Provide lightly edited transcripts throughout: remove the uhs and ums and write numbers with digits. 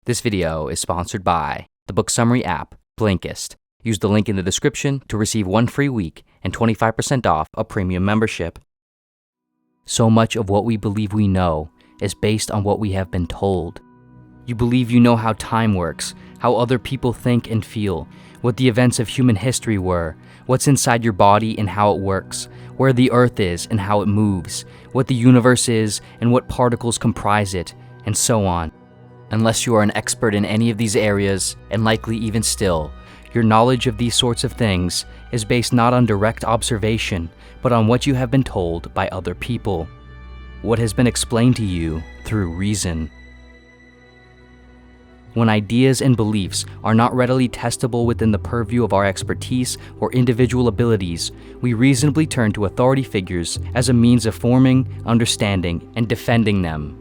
This video is sponsored by the book summary app, Blinkist. Use the link in the description to receive 1 free week and 25% off a premium membership. So much of what we believe we know is based on what we have been told. You believe you know how time works, how other people think and feel, what the events of human history were, what's inside your body and how it works, where the earth is and how it moves, what the universe is and what particles comprise it, and so on. Unless you are an expert in any of these areas, and likely even still, your knowledge of these sorts of things is based not on direct observation, but on what you have been told by other people. What has been explained to you through reason. When ideas and beliefs are not readily testable within the purview of our expertise or individual abilities, we reasonably turn to authority figures as a means of forming, understanding, and defending them.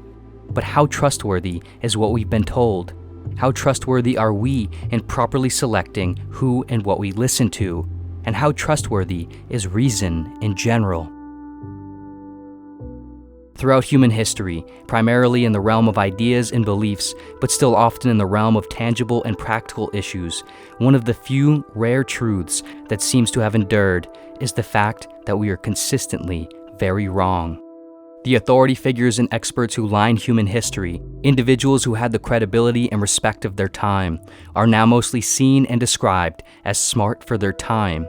But how trustworthy is what we've been told? How trustworthy are we in properly selecting who and what we listen to? And how trustworthy is reason in general? Throughout human history, primarily in the realm of ideas and beliefs, but still often in the realm of tangible and practical issues, one of the few rare truths that seems to have endured is the fact that we are consistently very wrong. The authority figures and experts who line human history, individuals who had the credibility and respect of their time, are now mostly seen and described as smart for their time.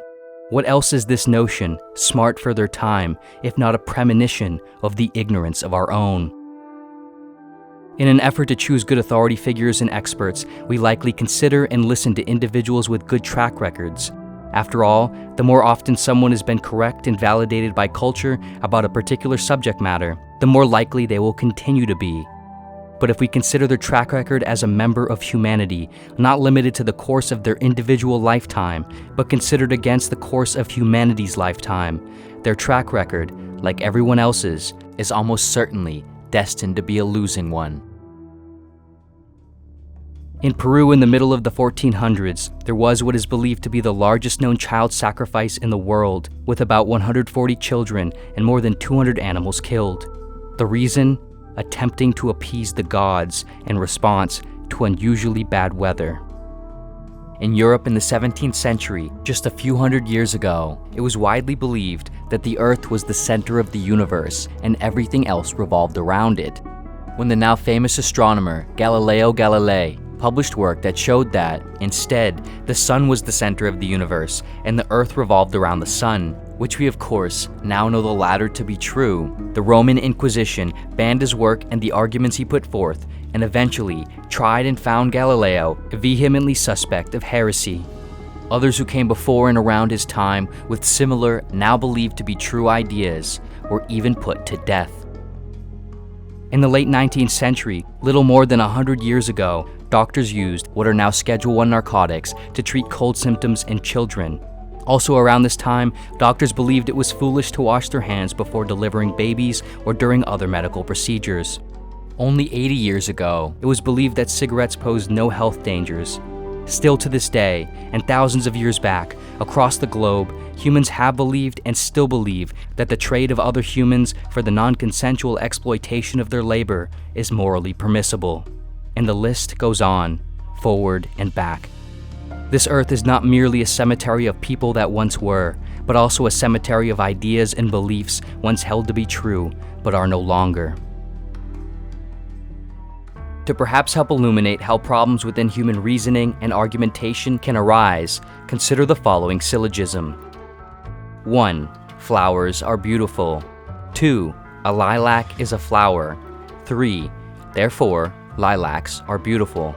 What else is this notion, smart for their time, if not a premonition of the ignorance of our own? In an effort to choose good authority figures and experts, we likely consider and listen to individuals with good track records. After all, the more often someone has been correct and validated by culture about a particular subject matter, the more likely they will continue to be. But if we consider their track record as a member of humanity, not limited to the course of their individual lifetime, but considered against the course of humanity's lifetime, their track record, like everyone else's, is almost certainly destined to be a losing one. In Peru in the middle of the 1400s, there was what is believed to be the largest known child sacrifice in the world, with about 140 children and more than 200 animals killed. The reason? Attempting to appease the gods in response to unusually bad weather. In Europe in the 17th century, just a few hundred years ago, it was widely believed that the Earth was the center of the universe and everything else revolved around it. When the now famous astronomer Galileo Galilei published work that showed that, instead, the sun was the center of the universe and the Earth revolved around the sun, which we of course now know the latter to be true, the Roman Inquisition banned his work and the arguments he put forth, and eventually tried and found Galileo vehemently suspect of heresy. Others who came before and around his time with similar, now believed to be true ideas, were even put to death. In the late 19th century, little more than 100 years ago, doctors used what are now Schedule I narcotics to treat cold symptoms in children. Also around this time, doctors believed it was foolish to wash their hands before delivering babies or during other medical procedures. Only 80 years ago, it was believed that cigarettes posed no health dangers. Still to this day, and thousands of years back, across the globe, humans have believed and still believe that the trade of other humans for the non-consensual exploitation of their labor is morally permissible. And the list goes on, forward and back. This earth is not merely a cemetery of people that once were, but also a cemetery of ideas and beliefs once held to be true, but are no longer. To perhaps help illuminate how problems within human reasoning and argumentation can arise, consider the following syllogism. 1. Flowers are beautiful. 2. A lilac is a flower. 3. Therefore, lilacs are beautiful.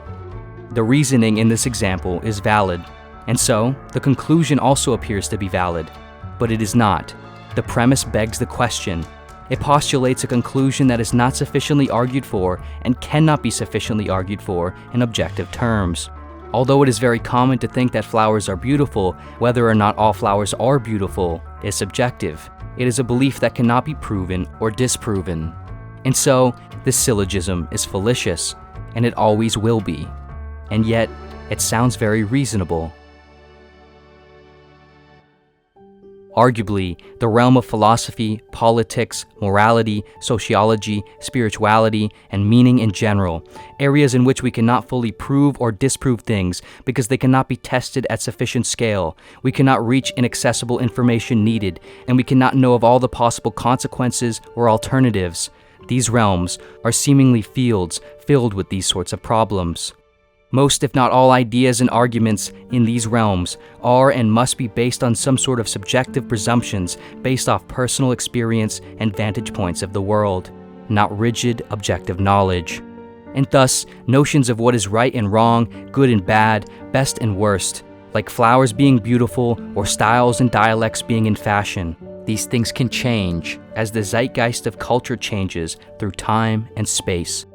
The reasoning in this example is valid, and so the conclusion also appears to be valid, but it is not. The premise begs the question. It postulates a conclusion that is not sufficiently argued for and cannot be sufficiently argued for in objective terms. Although it is very common to think that flowers are beautiful, whether or not all flowers are beautiful is subjective. It is a belief that cannot be proven or disproven. And so, this syllogism is fallacious, and it always will be. And yet, it sounds very reasonable. Arguably, the realm of philosophy, politics, morality, sociology, spirituality, and meaning in general, areas in which we cannot fully prove or disprove things because they cannot be tested at sufficient scale, we cannot reach inaccessible information needed, and we cannot know of all the possible consequences or alternatives. These realms are seemingly fields filled with these sorts of problems. Most, if not all, ideas and arguments in these realms are and must be based on some sort of subjective presumptions based off personal experience and vantage points of the world, not rigid, objective knowledge. And thus, notions of what is right and wrong, good and bad, best and worst, like flowers being beautiful or styles and dialects being in fashion, these things can change as the zeitgeist of culture changes through time and space.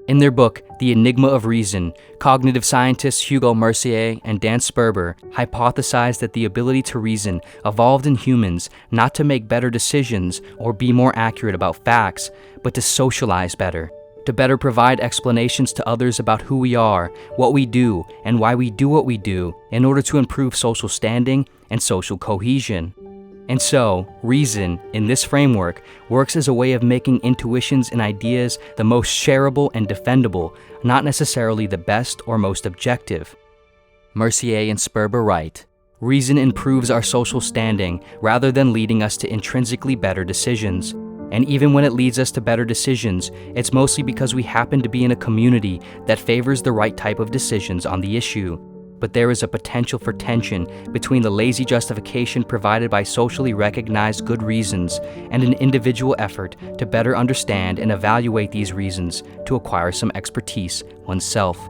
In their book, The Enigma of Reason, cognitive scientists Hugo Mercier and Dan Sperber hypothesized that the ability to reason evolved in humans not to make better decisions or be more accurate about facts, but to socialize better, to better provide explanations to others about who we are, what we do, and why we do what we do in order to improve social standing and social cohesion. And so, reason, in this framework, works as a way of making intuitions and ideas the most shareable and defendable, not necessarily the best or most objective. Mercier and Sperber write, "Reason improves our social standing rather than leading us to intrinsically better decisions. And even when it leads us to better decisions, it's mostly because we happen to be in a community that favors the right type of decisions on the issue. But there is a potential for tension between the lazy justification provided by socially recognized good reasons and an individual effort to better understand and evaluate these reasons to acquire some expertise oneself."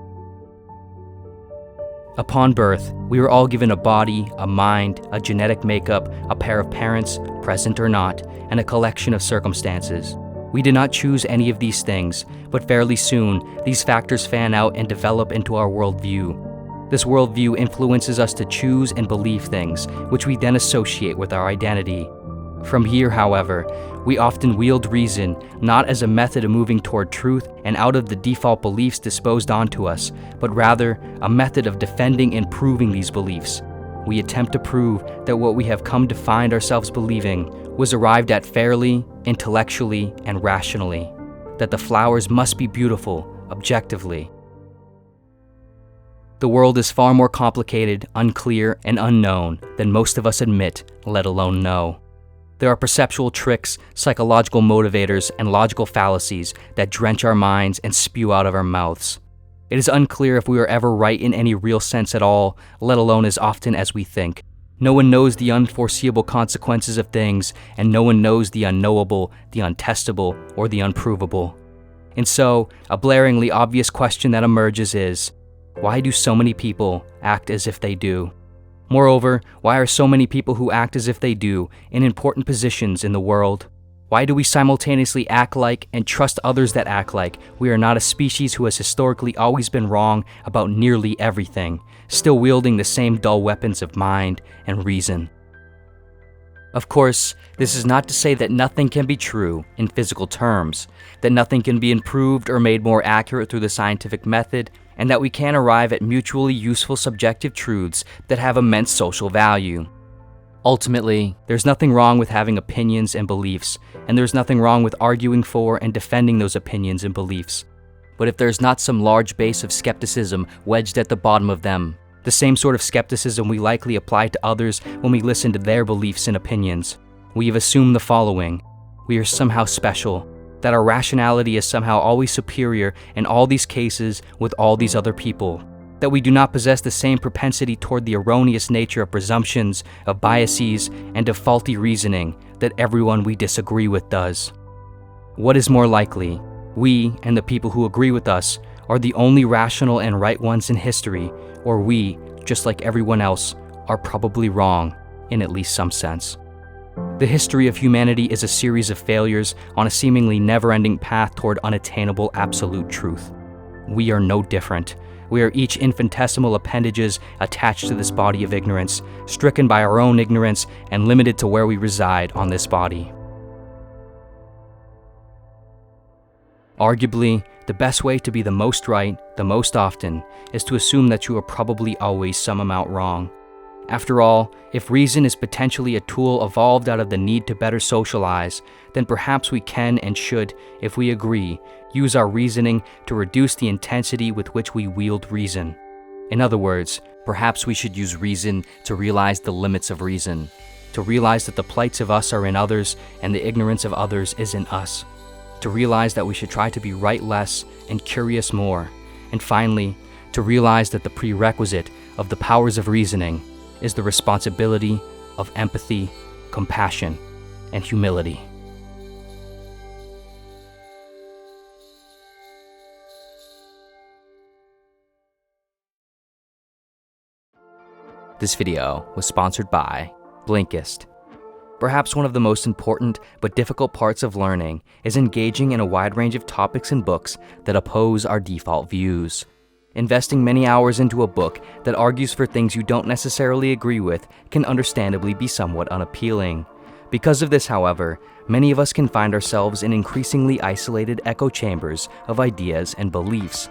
Upon birth, we were all given a body, a mind, a genetic makeup, a pair of parents, present or not, and a collection of circumstances. We did not choose any of these things, but fairly soon, these factors fan out and develop into our worldview. This worldview influences us to choose and believe things, which we then associate with our identity. From here, however, we often wield reason not as a method of moving toward truth and out of the default beliefs disposed onto us, but rather a method of defending and proving these beliefs. We attempt to prove that what we have come to find ourselves believing was arrived at fairly, intellectually, and rationally, that the flowers must be beautiful, objectively. The world is far more complicated, unclear, and unknown than most of us admit, let alone know. There are perceptual tricks, psychological motivators, and logical fallacies that drench our minds and spew out of our mouths. It is unclear if we are ever right in any real sense at all, let alone as often as we think. No one knows the unforeseeable consequences of things, and no one knows the unknowable, the untestable, or the unprovable. And so, a blaringly obvious question that emerges is, why do so many people act as if they do? Moreover, why are so many people who act as if they do in important positions in the world? Why do we simultaneously act like and trust others that act like we are not a species who has historically always been wrong about nearly everything, still wielding the same dull weapons of mind and reason? Of course, this is not to say that nothing can be true in physical terms, that nothing can be improved or made more accurate through the scientific method, and that we can arrive at mutually useful subjective truths that have immense social value. Ultimately, there's nothing wrong with having opinions and beliefs, and there's nothing wrong with arguing for and defending those opinions and beliefs. But if there's not some large base of skepticism wedged at the bottom of them, the same sort of skepticism we likely apply to others when we listen to their beliefs and opinions, we have assumed the following: we are somehow special, that our rationality is somehow always superior in all these cases with all these other people, that we do not possess the same propensity toward the erroneous nature of presumptions, of biases, and of faulty reasoning that everyone we disagree with does. What is more likely? We and the people who agree with us are the only rational and right ones in history, or we, just like everyone else, are probably wrong in at least some sense. The history of humanity is a series of failures on a seemingly never-ending path toward unattainable absolute truth. We are no different. We are each infinitesimal appendages attached to this body of ignorance, stricken by our own ignorance and limited to where we reside on this body. Arguably, the best way to be the most right, the most often, is to assume that you are probably always some amount wrong. After all, if reason is potentially a tool evolved out of the need to better socialize, then perhaps we can and should, if we agree, use our reasoning to reduce the intensity with which we wield reason. In other words, perhaps we should use reason to realize the limits of reason, to realize that the plights of us are in others and the ignorance of others is in us, to realize that we should try to be right less and curious more, and finally, to realize that the prerequisite of the powers of reasoning is the responsibility of empathy, compassion, and humility. This video was sponsored by Blinkist. Perhaps one of the most important but difficult parts of learning is engaging in a wide range of topics and books that oppose our default views. Investing many hours into a book that argues for things you don't necessarily agree with can understandably be somewhat unappealing. Because of this, however, many of us can find ourselves in increasingly isolated echo chambers of ideas and beliefs.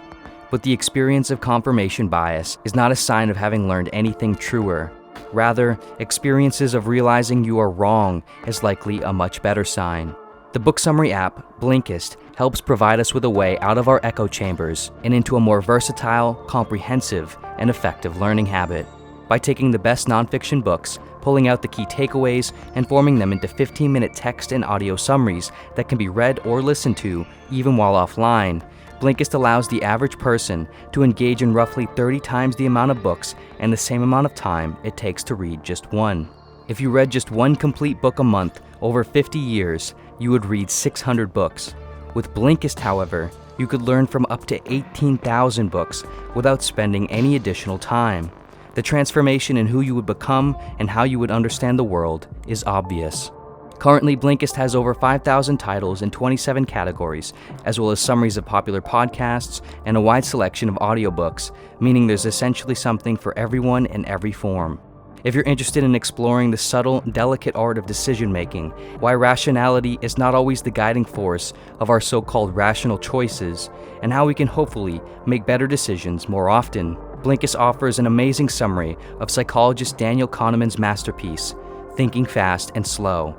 But the experience of confirmation bias is not a sign of having learned anything truer. Rather, experiences of realizing you are wrong is likely a much better sign. The book summary app, Blinkist, helps provide us with a way out of our echo chambers and into a more versatile, comprehensive, and effective learning habit. By taking the best nonfiction books, pulling out the key takeaways, and forming them into 15-minute text and audio summaries that can be read or listened to even while offline, Blinkist allows the average person to engage in roughly 30 times the amount of books and the same amount of time it takes to read just one. If you read just one complete book a month over 50 years, you would read 600 books. With Blinkist, however, you could learn from up to 18,000 books without spending any additional time. The transformation in who you would become and how you would understand the world is obvious. Currently, Blinkist has over 5,000 titles in 27 categories, as well as summaries of popular podcasts and a wide selection of audiobooks, meaning there's essentially something for everyone in every form. If you're interested in exploring the subtle, delicate art of decision-making, why rationality is not always the guiding force of our so-called rational choices, and how we can hopefully make better decisions more often, Blinkist offers an amazing summary of psychologist Daniel Kahneman's masterpiece, Thinking Fast and Slow.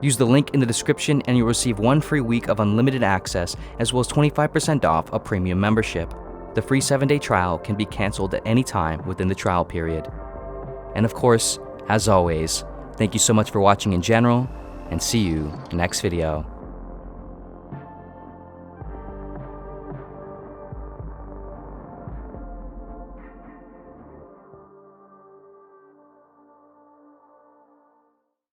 Use the link in the description and you'll receive 1 free week of unlimited access as well as 25% off a premium membership. The free 7-day trial can be canceled at any time within the trial period. And of course, as always, thank you so much for watching in general, and see you next video.